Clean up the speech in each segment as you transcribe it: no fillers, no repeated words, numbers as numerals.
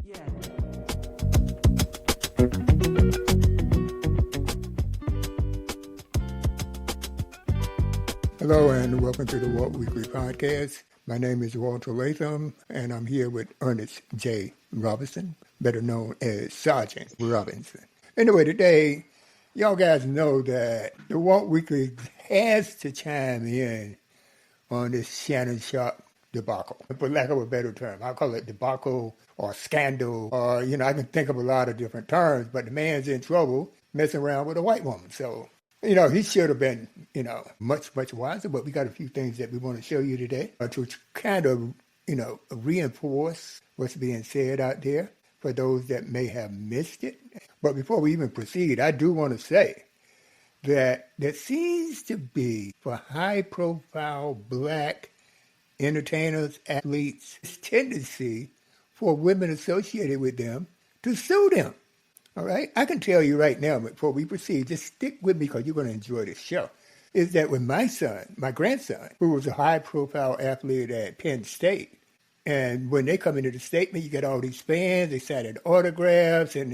Hello and welcome to the Walt Weekly Podcast. My name is Walter Latham and I'm here with Ernest J. Robinson, better known as Sergeant Robinson. Anyway, today, y'all guys know that the Walt Weekly has to chime in on this Shannon Sharpe debacle. For lack of a better term, I'll call it debacle or scandal or, I can think of a lot of different terms, but the man's in trouble messing around with a white woman. So, he should have been, much, much wiser, but we got a few things that we want to show you today to kind of, reinforce what's being said out there for those that may have missed it. But before we even proceed, I do want to say that there seems to be, for high-profile black entertainers, athletes, this tendency for women associated with them to sue them. All right? I can tell you right now, before we proceed, just stick with me because you're going to enjoy this show, is that with my grandson, who was a high-profile athlete at Penn State, and when they come into the statement, you get all these fans, they signing autographs, and,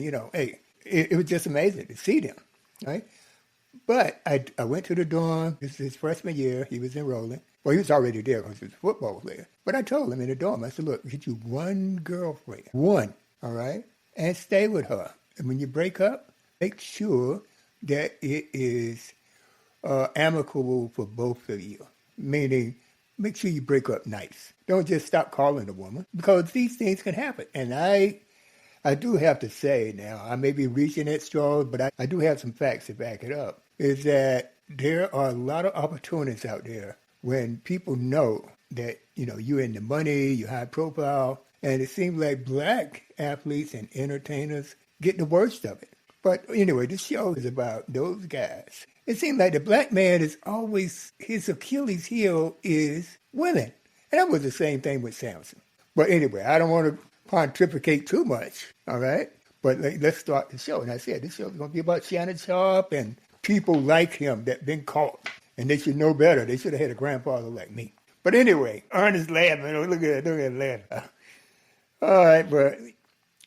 it was just amazing to see them, right? But I went to the dorm. This is his freshman year. He was enrolling. Well, he was already there because he was a football player. But I told him in the dorm, I said, look, get you one girlfriend, one, all right, and stay with her. And when you break up, make sure that it is amicable for both of you, meaning make sure you break up nice. Don't just stop calling the woman because these things can happen. And I do have to say now, I may be reaching at straws, but I do have some facts to back it up, is that there are a lot of opportunities out there when people know that, you're in the money, you're high profile, and it seems like black athletes and entertainers get the worst of it. But anyway, this show is about those guys. It seems like the black man is always, his Achilles heel is women. And that was the same thing with Samson. But anyway, I don't want to pontificate too much, all right? But let's start the show. And I said, this show is going to be about Shannon Sharpe and people like him that been caught. And they should know better. They should have had a grandfather like me. But anyway, Ernest laughing. Look at laughing. All right, but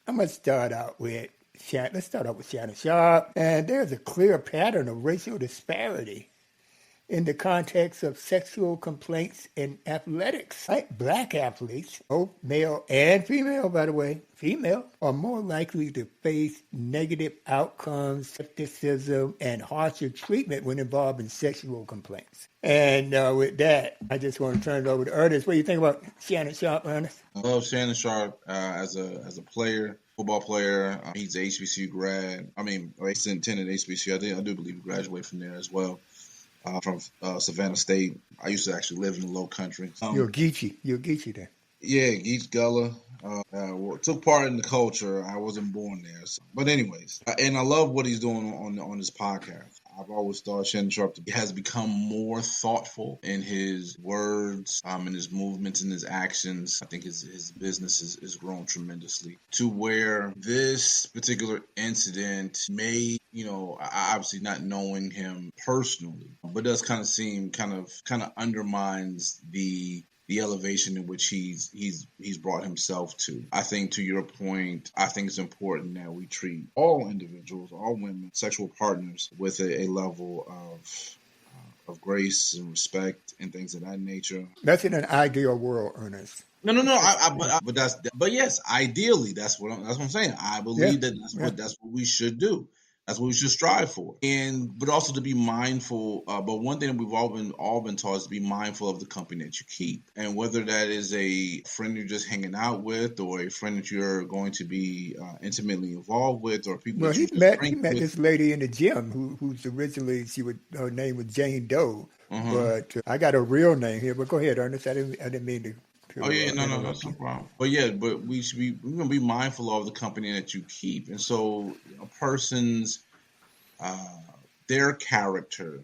I'm going to start out with Shannon. Let's start out with Shannon Sharpe. And there's a clear pattern of racial disparity in the context of sexual complaints in athletics. Like black athletes, both male and female, by the way, female, are more likely to face negative outcomes, skepticism, and harsher treatment when involved in sexual complaints. And with that, I just want to turn it over to Ernest. What do you think about Shannon Sharpe, Ernest? I love Shannon Sharpe as a player. Football player. He's an HBCU grad. He's attended HBCU. I do believe he graduated from there as well. From Savannah State. I used to actually live in the Low Country. You're Geechee there. Yeah, Geech Gullah. Took part in the culture. I wasn't born there. So. But anyways, and I love what he's doing on this podcast. I've always thought Shannon Sharpe has become more thoughtful in his words, in his movements, in his actions. I think his business is grown tremendously to where this particular incident may, obviously not knowing him personally, but does kind of seem kind of undermines the elevation in which he's brought himself to. I think to your point, I think it's important that we treat all individuals, all women, sexual partners with a level of grace and respect and things of that nature. That's in an ideal world, Ernest. No. But yes, ideally, that's what I'm saying. I believe that's what we should do. That's what we should strive for, but also to be mindful. But one thing that we've all been taught is to be mindful of the company that you keep, and whether that is a friend you're just hanging out with, or a friend that you're going to be intimately involved with, or people. Well, he met this lady in the gym who's originally her name was Jane Doe, but I got a real name here. But go ahead, Ernest. I didn't mean to. Oh yeah, no, that's no problem. But yeah, we're gonna be mindful of the company that you keep, and so a person's their character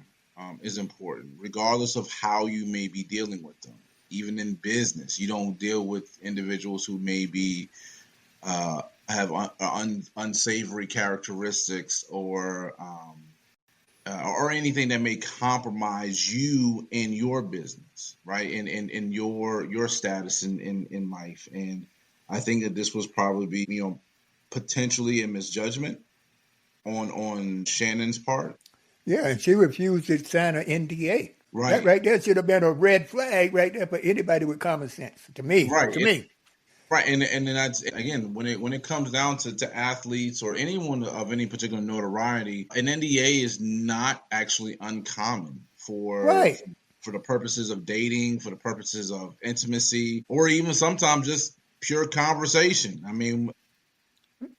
is important, regardless of how you may be dealing with them. Even in business, you don't deal with individuals who may be have unsavory characteristics or anything that may compromise you in your business, right? In your status in life. And I think that this was probably potentially a misjudgment on Shannon's part. Yeah, and she refused to sign an NDA. That Right. right there should have been a red flag right there for anybody with common sense. To me, Right. to me. Right, and then that's again when it comes down to athletes or anyone of any particular notoriety, an NDA is not actually uncommon Right. for the purposes of dating, for the purposes of intimacy, or even sometimes just pure conversation. I mean,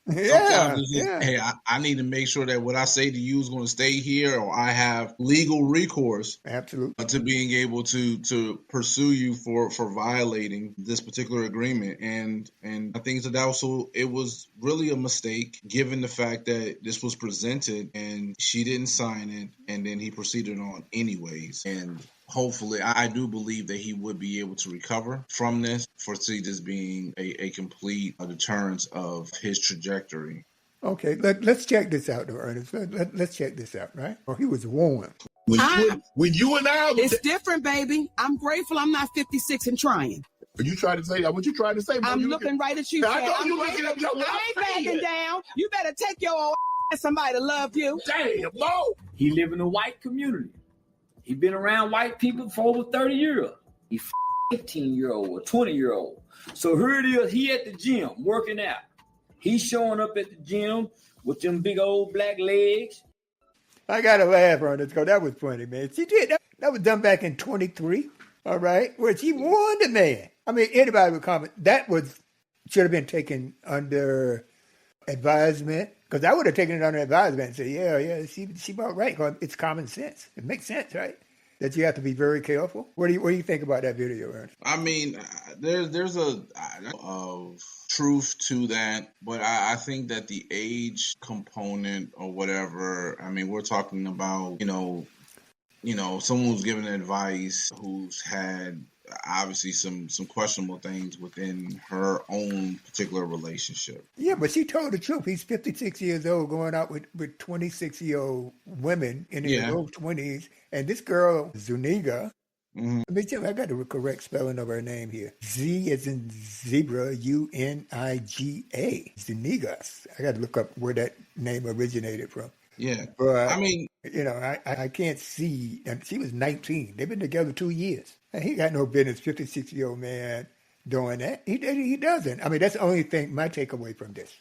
sometimes Yeah, it's just, yeah. hey, I need to make sure that what I say to you is going to stay here, or I have legal recourse Absolutely. to being able to pursue you for violating this particular agreement. And I think that also it was really a mistake given the fact that this was presented and she didn't sign it, and then he proceeded on anyways. And hopefully, I do believe that he would be able to recover from this, foresee this being a complete deterrence of his trajectory. Okay, let's check this out, though, Ernest. Let's check this out, right? Oh, he was warned. When you and I, It's different, baby. I'm grateful I'm not 56 and trying. you try to say what you trying to say. I'm looking right at you. I Fran. know I'm you grateful. looking at me. I ain't backing down. You better take your old ass somebody to love you. Damn, no. He live in a white community. He been around white people for over 30 years. He 15-year-old or 20-year-old. So here it is, he at the gym working out. He's showing up at the gym with them big old black legs. I got to laugh, Ernest, because that was funny, man. She did. That was done back in 23, all right, where she warned the man. I mean, anybody would comment. Should have been taken under advisement, because I would have taken it under advisement and said, yeah, she about right, because it's common sense. It makes sense, right? That you have to be very careful. What do you think about that video, Ernest? I mean, there's a of truth to that, but I think that the age component or whatever. I mean, we're talking about someone who's giving advice who's had obviously some questionable things within her own particular relationship. Yeah, but she told the truth. He's 56 years old, going out with 26-year-old women in their low 20s. And this girl, Zuniga, let me tell you, I got the correct spelling of her name here. Z as in zebra, Uniga. Zuniga. I got to look up where that name originated from. Yeah. But, I mean, I can't see. And she was 19. They've been together 2 years. And he got no business, 56-year-old man, doing that. He doesn't. I mean, that's the only thing, my takeaway from this.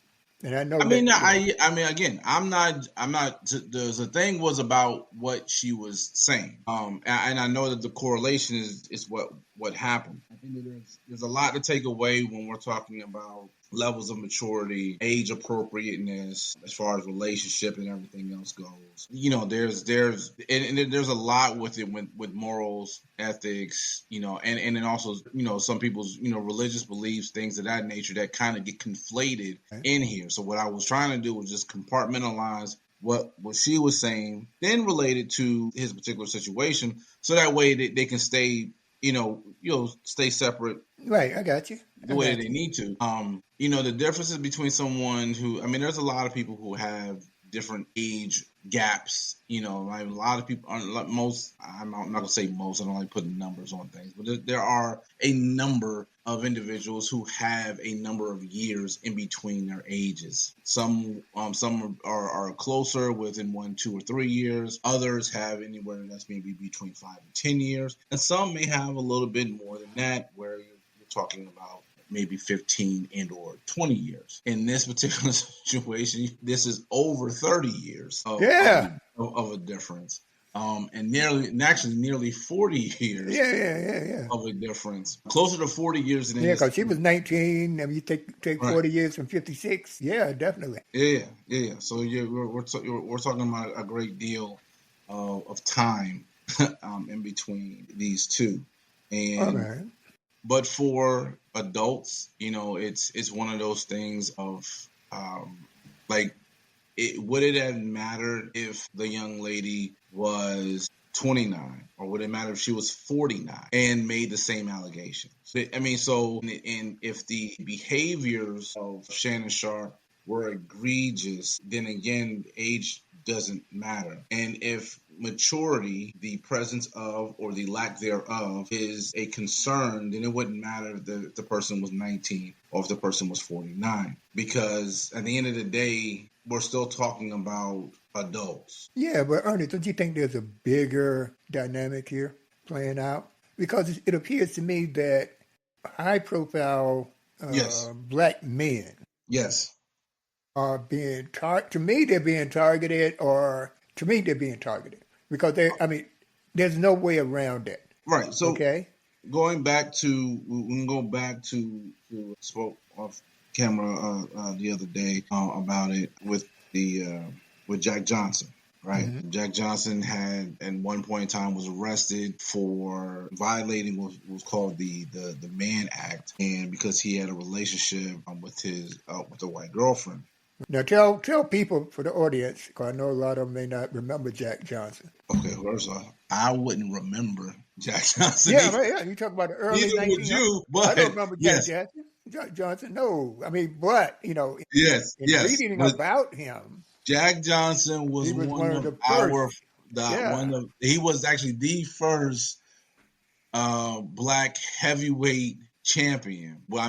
And I know. I mean, again, I'm not. The thing was about what she was saying, and I know that the correlation is what happened. I think that there's a lot to take away when we're talking about levels of maturity, age appropriateness, as far as relationship and everything else goes. There's a lot with it with morals, ethics, and then also some people's religious beliefs, things of that nature that kind of get conflated in here. So what I was trying to do was just compartmentalize what she was saying, then related to his particular situation, so that way they can stay stay separate. Right, I got you. The way they need to. The differences between someone who, there's a lot of people who have different age gaps. Like a lot of people, most, I'm not going to say most, I don't like putting numbers on things, but there are a number of individuals who have a number of years in between their ages. Some are closer within 1, 2, or 3 years. Others have anywhere that's maybe between 5 and 10 years. And some may have a little bit more than that, where you're talking about maybe 15 and or 20 years. In this particular situation, this is over 30 years of a difference. And nearly 40 years of a difference. Closer to 40 years than because she was 19. I mean, you take 40 years from 56. Yeah, definitely. Yeah. So we're talking about a great deal of time in between these two. And but for adults, it's one of those things of would it have mattered if the young lady was 29, or would it matter if she was 49 and made the same allegations? And if the behaviors of Shannon Sharpe were egregious, then again, age doesn't matter. And if maturity, the presence of or the lack thereof, is a concern, then it wouldn't matter if the person was 19 or if the person was 49. Because at the end of the day, we're still talking about adults. Yeah, but Ernest, don't you think there's a bigger dynamic here playing out? Because it appears to me that high-profile Yes. black men Yes. are being to me they're being targeted, or to me they're being targeted because there's no way around it. Right. So Okay. going back to, we can go back to spoke off camera the other day about it with Jack Johnson. Right. Mm-hmm. Jack Johnson had at one point in time was arrested for violating what was called the Mann Act, and because he had a relationship with a white girlfriend. Now tell people, for the audience, because I know a lot of them may not remember Jack Johnson. Okay, first off, I wouldn't remember Jack Johnson. Yeah, right, yeah. You talk about the early Neither would 1900s. you, but I don't remember Jack yes. Johnson. No, but Yes, in yes. reading But about him, Jack Johnson was he was one of the our first. he was actually the first black heavyweight champion. Well,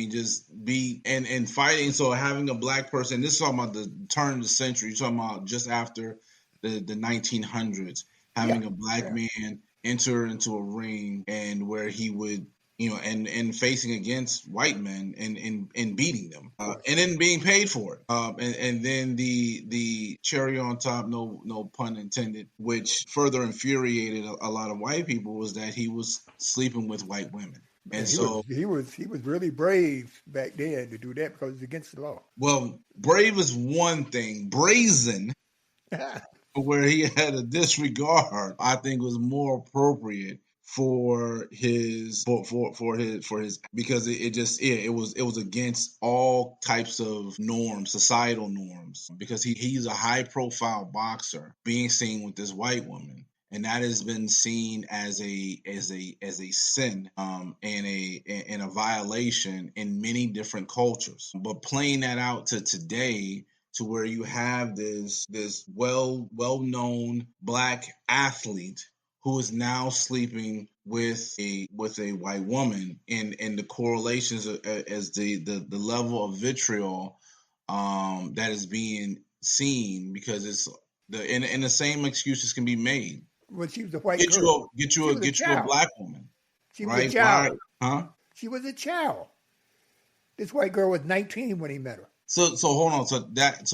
just be and fighting. So having a black person, this is talking about the turn of the century. You're talking about just after the 1900s, having a black man enter into a ring and where he would, and facing against white men and beating them, and then being paid for it. And then the cherry on top, no pun intended, which further infuriated a lot of white people, was that he was sleeping with white women. And he was really brave back then to do that because it's against the law. Well, brave is one thing. Brazen, where he had a disregard, I think was more appropriate for his because it was against all types of norms, societal norms, because he's a high profile boxer being seen with this white woman. And that has been seen as a sin, and a violation in many different cultures. But playing that out to today, to where you have this well-known black athlete who is now sleeping with a white woman, and the correlations as the level of vitriol that is being seen, because it's and the same excuses can be made. Well, she was a white girl. Get you a black woman. She was right? a child. Huh? She was a child. This white girl was 19 when he met her. So hold on. So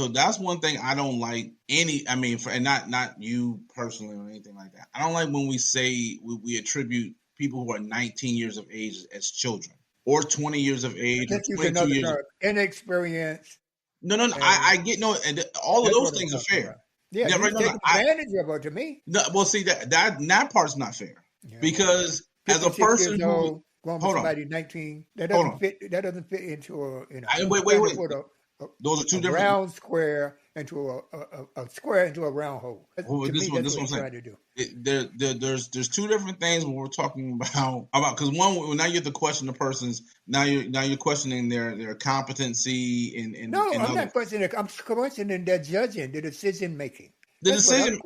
that's one thing I don't like. And not you personally or anything like that. I don't like when we say we attribute people who are 19 years of age as children, or 20 years of age, or 22 years. Inexperienced. No. I get and all of those things are fair. About. Yeah, right. Take advantage of her, to me. No, well, see that part's not fair, because as a person who going with somebody 19, that doesn't fit into a wait. Those are two different round square into a square into a round hole. Well, this is what I'm saying. To do. There's two different things when we're talking about because one, now you have to question the person's now you're questioning their competency and no, I'm not questioning it. I'm questioning their judging, the decision making. The decision.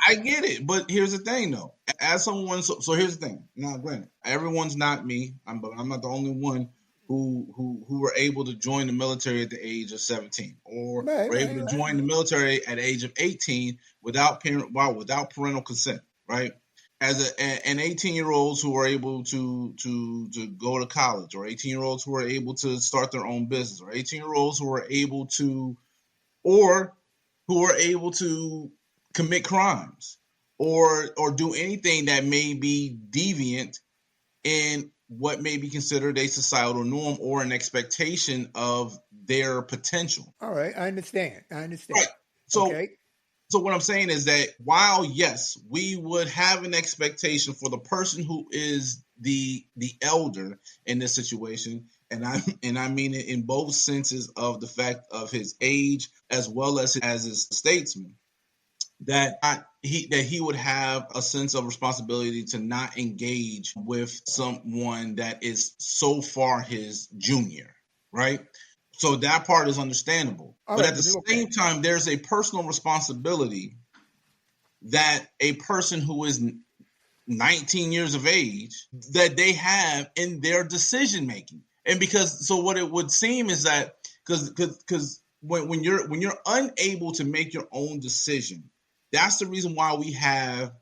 I get it, but here's the thing, though. As someone, so here's the thing. Now, granted, everyone's not me, but I'm not the only one who were able to join the military at the age of 17, or were able to join the military at the age of 18 without parental consent, right? As an 18-year-olds who are able to go to college, or 18-year-olds who are able to start their own business, or 18-year-olds who are able to commit crimes or do anything that may be deviant in what may be considered a societal norm or an expectation of their potential. All right, I understand. Right. So what I'm saying is that while, yes, we would have an expectation for the person who is the elder in this situation, and I mean it in both senses of the fact of his age as well as his statesman, that he would have a sense of responsibility to not engage with someone that is so far his junior, right? So that part is understandable. But at the same time, there's a personal responsibility that a person who is 19 years of age that they have in their decision making. And so what it would seem is that because when you're unable to make your own decision, that's the reason why we have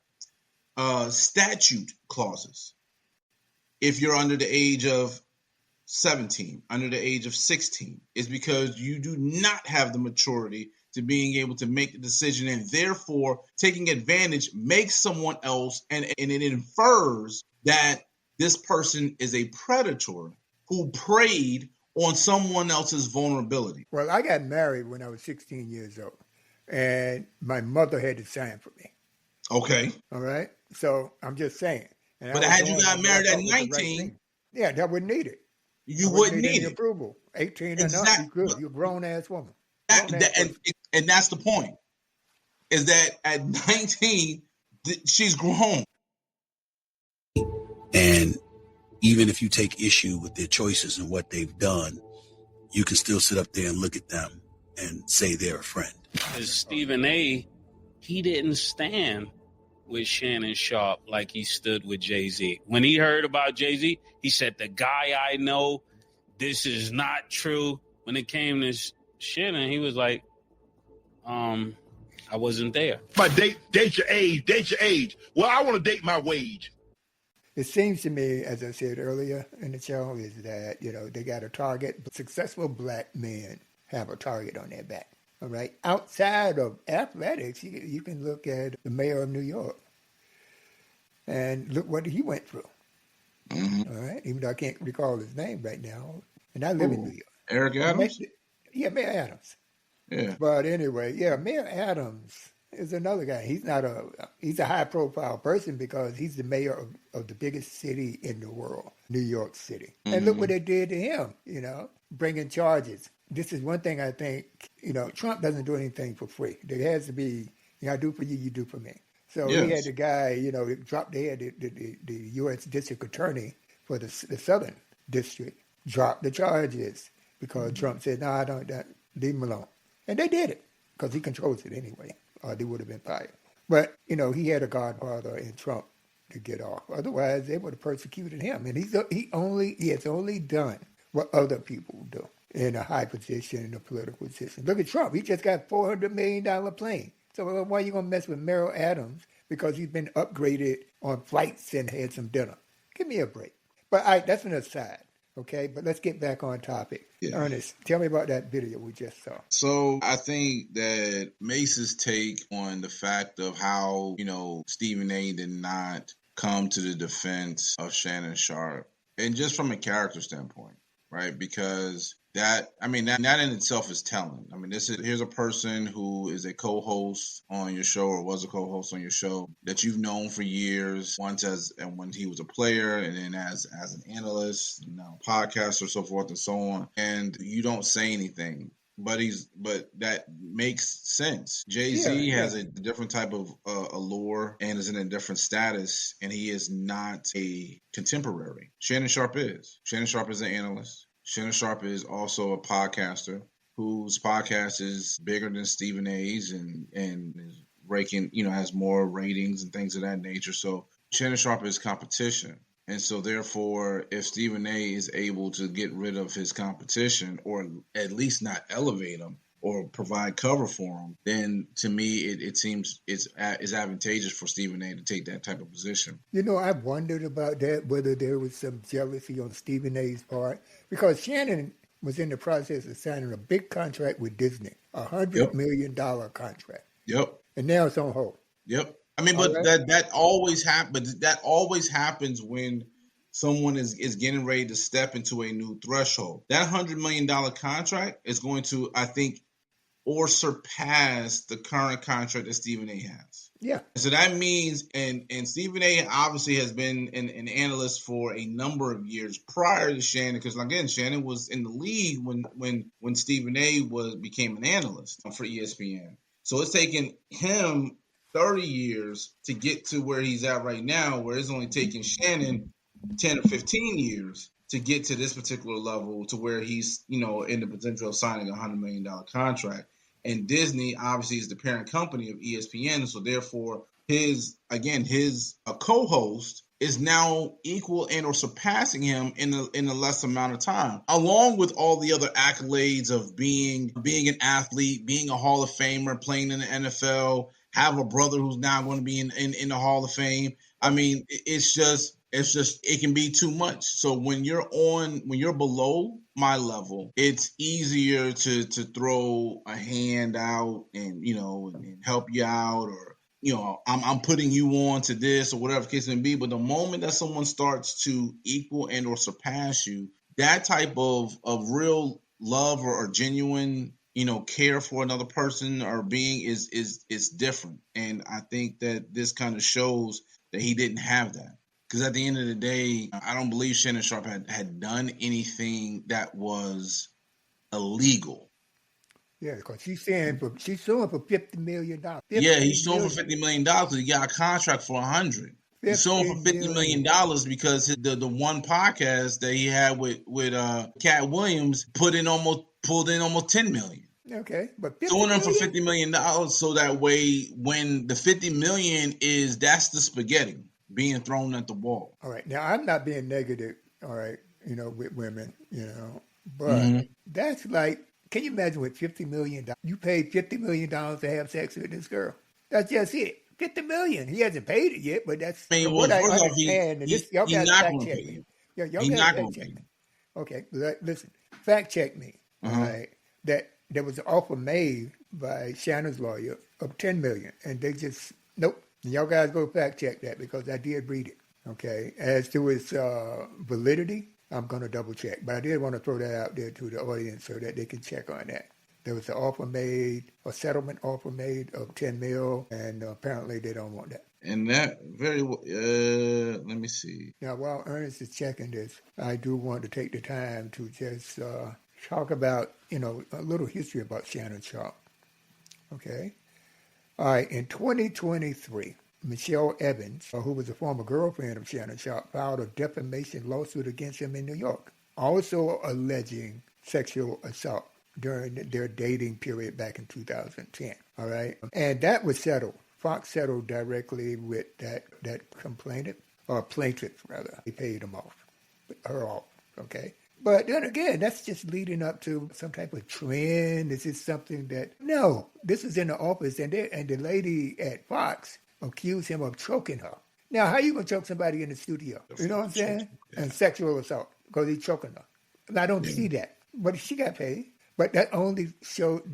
statute clauses. If you're under the age of 17, under the age of 16, is because you do not have the maturity to being able to make the decision, and therefore taking advantage makes someone else, and it infers that this person is a predator who preyed on someone else's vulnerability. Well, I got married when I was 16 years old, and my mother had to sign for me. Okay. All right? So I'm just saying. And but had you got married at 19, yeah, that wouldn't need it. You wouldn't need any it. approval. 18 and up, you good. You're a grown-ass woman. And that's the point, is that at 19, she's grown. And even if you take issue with their choices and what they've done, you can still sit up there and look at them and say they're a friend. Because Stephen A., he didn't stand with Shannon Sharpe like he stood with Jay-Z. When he heard about Jay-Z, he said, the guy I know, this is not true. When it came to Shannon, he was like, I wasn't there. But date your age. Well, I want to date my wage. It seems to me, as I said earlier in the show, is that, they got a target. Successful black men have a target on their back. All right. Outside of athletics, you can look at the mayor of New York and look what he went through. Mm-hmm. All right. Even though I can't recall his name right now. And I live in New York. Eric Adams? Yeah, Mayor Adams. Yeah. But anyway, Mayor Adams is another guy. He's a high profile person because he's the mayor of the biggest city in the world, New York City. Mm-hmm. And look what they did to him, bringing charges. This is one thing I think, Trump doesn't do anything for free. There has to be, I do for you, you do for me. So He had the guy, the U.S. District Attorney for the Southern District dropped the charges because Trump said, no, I don't, leave him alone. And they did it because he controls it anyway, or they would have been fired. But, he had a godfather in Trump to get off. Otherwise, they would have persecuted him. And he has only done what other people do in a high position, in a political position. Look at Trump. He just got a $400 million plane. So why are you going to mess with Mayor Adams because he's been upgraded on flights and had some dinner? Give me a break. But that's an aside, okay? But let's get back on topic. Yeah. Ernest, tell me about that video we just saw. So I think that Mace's take on the fact of how, Stephen A. did not come to the defense of Shannon Sharpe, and just from a character standpoint, right? Because that in itself is telling. Here's a person who is a co-host on your show, or was a co-host on your show, that you've known for years, when he was a player, and then as an analyst, now podcaster, so forth and so on. And you don't say anything, but that makes sense. Jay-Z has a different type of allure and is in a different status, and he is not a contemporary. Shannon Sharpe is. Shannon Sharpe is an analyst. Shannon Sharpe is also a podcaster whose podcast is bigger than Stephen A's and is raking, has more ratings and things of that nature. So Shannon Sharpe is competition. And so therefore, if Stephen A is able to get rid of his competition, or at least not elevate him or provide cover for him, then to me, it seems it's advantageous for Stephen A to take that type of position. I've wondered about that, whether there was some jealousy on Stephen A's part, because Shannon was in the process of signing a big contract with Disney, $100 million contract. Yep. And now it's on hold. Yep. That always happens. That always happens when someone is getting ready to step into a new threshold. That $100 million contract is going to, I think, or surpass the current contract that Stephen A has. Yeah. So that means, and Stephen A obviously has been an analyst for a number of years prior to Shannon, because again, Shannon was in the league when Stephen A became an analyst for ESPN. So it's taken him 30 years to get to where he's at right now, where it's only taken Shannon 10 or 15 years to get to this particular level, to where he's, in the potential of signing a $100 million contract. And Disney obviously is the parent company of ESPN, so therefore his co-host is now equal and or surpassing him in a less amount of time, along with all the other accolades of being an athlete, being a Hall of Famer, playing in the NFL, have a brother who's now going to be in the Hall of Fame. I mean, it's just it can be too much. So when you're below my level, it's easier to throw a hand out and and help you out, or I'm putting you on to this or whatever the case may be. But the moment that someone starts to equal and or surpass you, that type of real love or genuine care for another person or being is different. And I think that this kind of shows that he didn't have that. Because at the end of the day, I don't believe Shannon Sharpe had done anything that was illegal. Yeah, because she's suing for $50 million. Yeah, he's suing for $50 million because he got a contract for $100. He's suing for $50 million because the one podcast that he had with Cat Williams pulled in almost $10 million. Okay, but suing him for $50 million so that way when the $50 million that's the spaghetti being thrown at the wall. All right. Now, I'm not being negative, all right, with women, but that's like, can you imagine with $50 million? You paid $50 million to have sex with this girl. That's just it. $50 million. He hasn't paid it yet, but that's what I understand. Y'all got to fact check me. Yeah, y'all got to fact check me. Okay, listen. Fact check me. All right. That there was an offer made by Shannon's lawyer of $10 million, and they just, nope. Y'all guys go fact check that because I did read it, okay? As to its validity, I'm going to double check. But I did want to throw that out there to the audience so that they can check on that. There was a settlement offer made of $10 million, and apparently they don't want that. And that very well, let me see. Now, while Ernest is checking this, I do want to take the time to just talk about, a little history about Shannon Sharpe, okay? All right, in 2023, Michelle Evans, who was a former girlfriend of Shannon Sharpe, filed a defamation lawsuit against him in New York, also alleging sexual assault during their dating period back in 2010. All right, and that was settled. Fox settled directly with that complainant, or plaintiff rather. They paid her off. Okay. But then again, that's just leading up to some type of trend. This is something this is in the office, and the lady at Fox accused him of choking her. Now, how you going to choke somebody in the studio? You know what I'm saying? Yeah. And sexual assault, because he's choking her. And I don't see that. But she got paid. But that only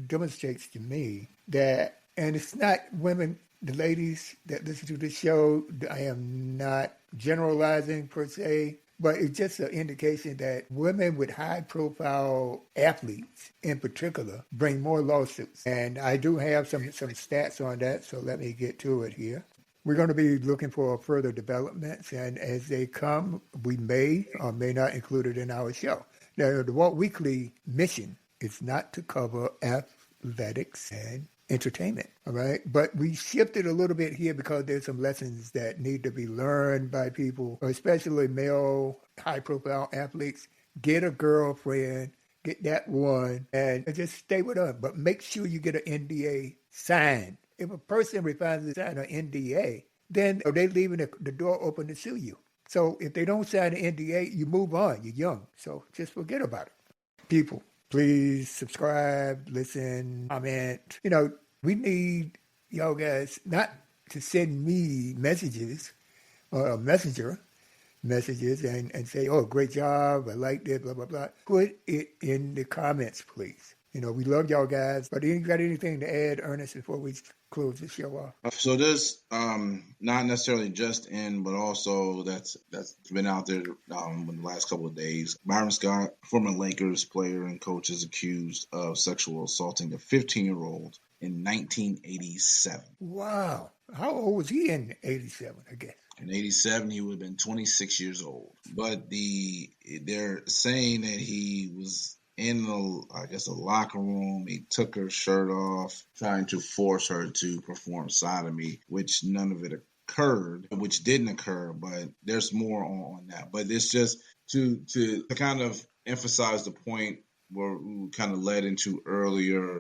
demonstrates to me that, and it's not women, the ladies that listen to this show, I am not generalizing per se, but it's just an indication that women with high-profile athletes, in particular, bring more lawsuits. And I do have some stats on that, so let me get to it here. We're going to be looking for further developments, and as they come, we may or may not include it in our show. Now, the Walt Weekly mission is not to cover athletics and entertainment, all right? But we shifted a little bit here because there's some lessons that need to be learned by people, especially male high-profile athletes. Get a girlfriend, get that one, and just stay with her. But make sure you get an NDA signed. If a person refuses to sign an NDA, then they're leaving the door open to sue you. So if they don't sign an NDA, you move on. You're young. So just forget about it. People, please subscribe, listen, comment. We need y'all guys not to send me messages or a messenger messages and say, oh, great job, I liked it, blah, blah, blah. Put it in the comments, please. We love y'all guys. But you got anything to add, Ernest, before we close the show off? So this, not necessarily just in, but also that's been out there in the last couple of days. Byron Scott, former Lakers player and coach, is accused of sexual assaulting a 15-year-old in 1987. Wow. How old was he in 87, I guess? In 87, he would have been 26 years old. But they're saying that he was in the locker room. He took her shirt off, trying to force her to perform sodomy, which none of it occurred, which didn't occur, but there's more on that. But it's just to kind of emphasize the point where we kind of led into earlier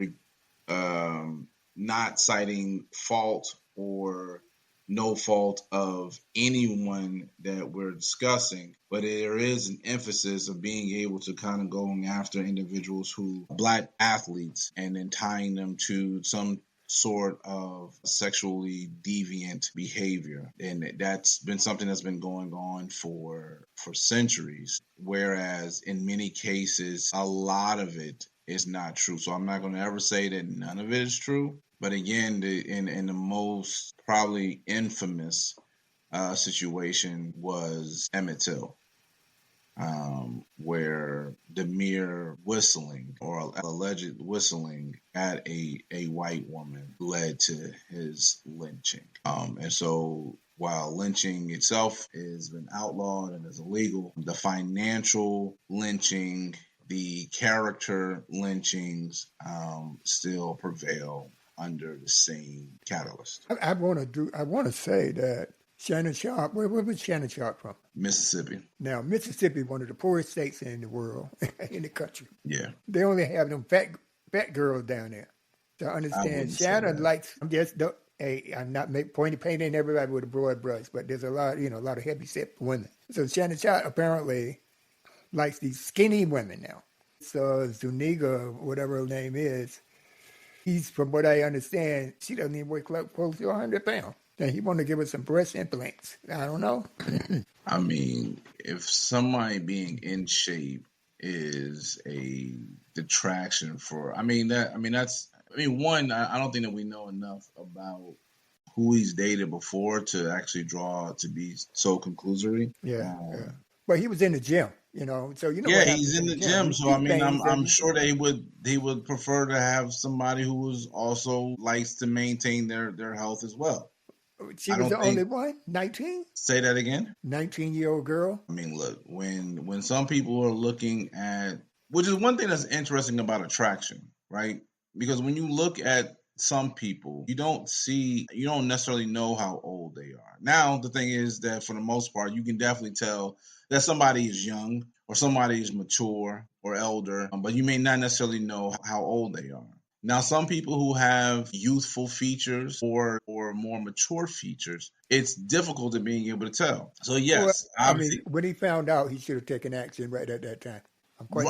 not citing fault or no fault of anyone that we're discussing, but there is an emphasis of being able to kind of going after individuals who, Black athletes, and then tying them to some sort of sexually deviant behavior. And that's been something that's been going on for centuries, whereas in many cases, a lot of it is not true. So I'm not going to ever say that none of it is true. But again, in the most probably infamous situation was Emmett Till, where the mere whistling or alleged whistling at a white woman led to his lynching. And so while lynching itself has been outlawed and is illegal, the financial lynching, the character lynchings still prevail under the same catalyst. I want to say that Shannon Sharpe, where was Shannon Sharpe from? Mississippi. Now, Mississippi, one of the poorest states in the world, in the country. Yeah. They only have them fat girls down there. To understand, Shannon likes, I'm not painting everybody with a broad brush, but there's a lot of heavy set women. So Shannon Sharpe apparently likes these skinny women now. So Zuniga, whatever her name is, he's, from what I understand, she doesn't even weigh close to 100 pounds. And he want to give her some breast implants. I don't know. I mean, if somebody being in shape is a detraction for, I don't think that we know enough about who he's dated before to actually to be so conclusory. Yeah. But he was in the gym, so Yeah, he's in the gym. So I'm sure that he would prefer to have somebody who was also likes to maintain their health as well. She was the only one? 19? Say that again? 19-year-old girl? I mean, look, when some people are looking at, which is one thing that's interesting about attraction, right? Because when you look at some people, you don't necessarily know how old they are. Now, the thing is that for the most part, you can definitely tell that somebody is young or somebody is mature or elder, but you may not necessarily know how old they are. Now, some people who have youthful features or more mature features, it's difficult in being able to tell. So yes, when he found out, he should have taken action right at that time. But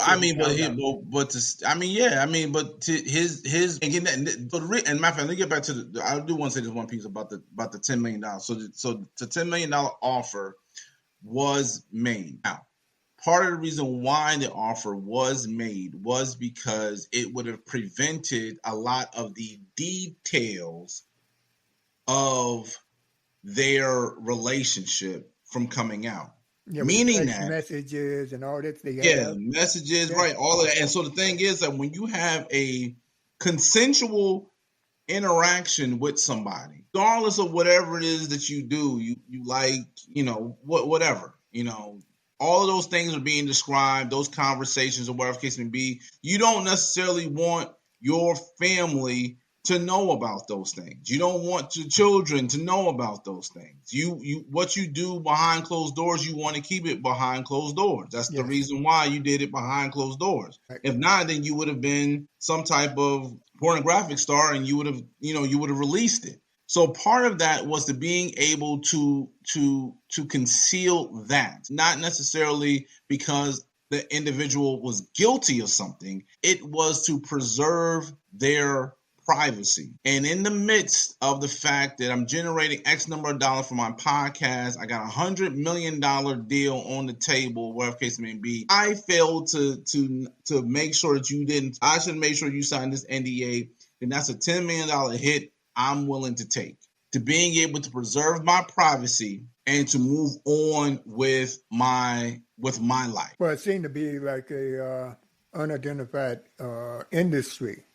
to his again, and my friend, let me get back to I do want to say this one piece about the $10 million. So the $10 million offer was made. Now, part of the reason why the offer was made was because it would have prevented a lot of the details of their relationship from coming out. Yeah, meaning that messages and all that. Messages, yeah. Right, all of that. And so the thing is that when you have a consensual interaction with somebody, regardless of whatever it is that you do, you like, whatever, all of those things are being described, those conversations or whatever the case may be. You don't necessarily want your family to know about those things. You don't want your children to know about those things. You what you do behind closed doors, you want to keep it behind closed doors. That's the reason why you did it behind closed doors. Right. If not, then you would have been some type of pornographic star and you would have released it. So part of that was to being able to conceal that, not necessarily because the individual was guilty of something. It was to preserve their privacy. And in the midst of the fact that I'm generating X number of dollars for my podcast, I got $100 million deal on the table, whatever case it may be. I failed to make sure that you didn't. I should make sure you signed this NDA. Then that's a $10 million hit I'm willing to take to being able to preserve my privacy and to move on with my life. Well, it seemed to be like a unidentified industry,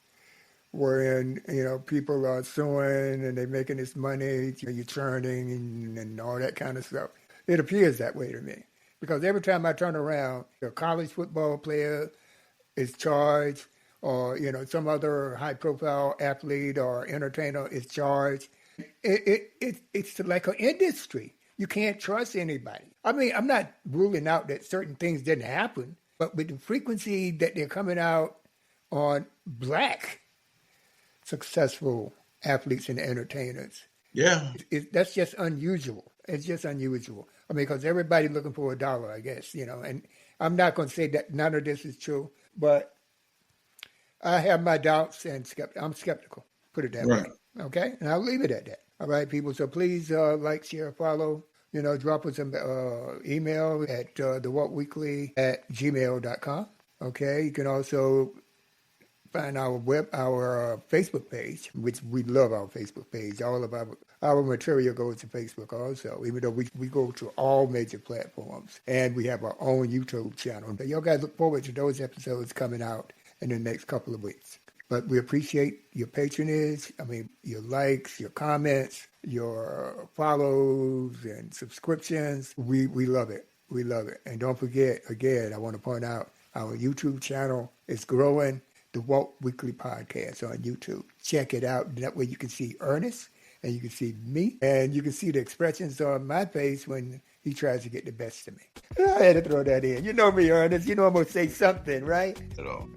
wherein people are suing and they're making this money, you're churning and all that kind of stuff. It appears that way to me, because every time I turn around, a college football player is charged, or some other high-profile athlete or entertainer is charged. It's like an industry. You can't trust anybody. I mean, I'm not ruling out that certain things didn't happen, but with the frequency that they're coming out on Black, successful athletes and entertainers. Yeah. That's just unusual. It's just unusual. I mean, because everybody's looking for a dollar, I guess, and I'm not going to say that none of this is true, but I have my doubts and I'm skeptical, put it that way. Okay? And I'll leave it at that. All right, people. So please like, share, follow. Drop us an email at thewaltweekly@gmail.com. Okay? You can also find our Facebook page, which we love our Facebook page. All of our material goes to Facebook also, even though we go to all major platforms. And we have our own YouTube channel. But y'all guys look forward to those episodes coming out in the next couple of weeks. But we appreciate your patronage. I mean, your likes, your comments, your follows and subscriptions. We love it. We love it. And don't forget, again, I want to point out our YouTube channel is growing. The Walt Weekly Podcast on YouTube. Check it out. That way you can see Ernest and you can see me and you can see the expressions on my face when he tries to get the best of me. I had to throw that in. You know me, Ernest. You know I'm going to say something, right? At all.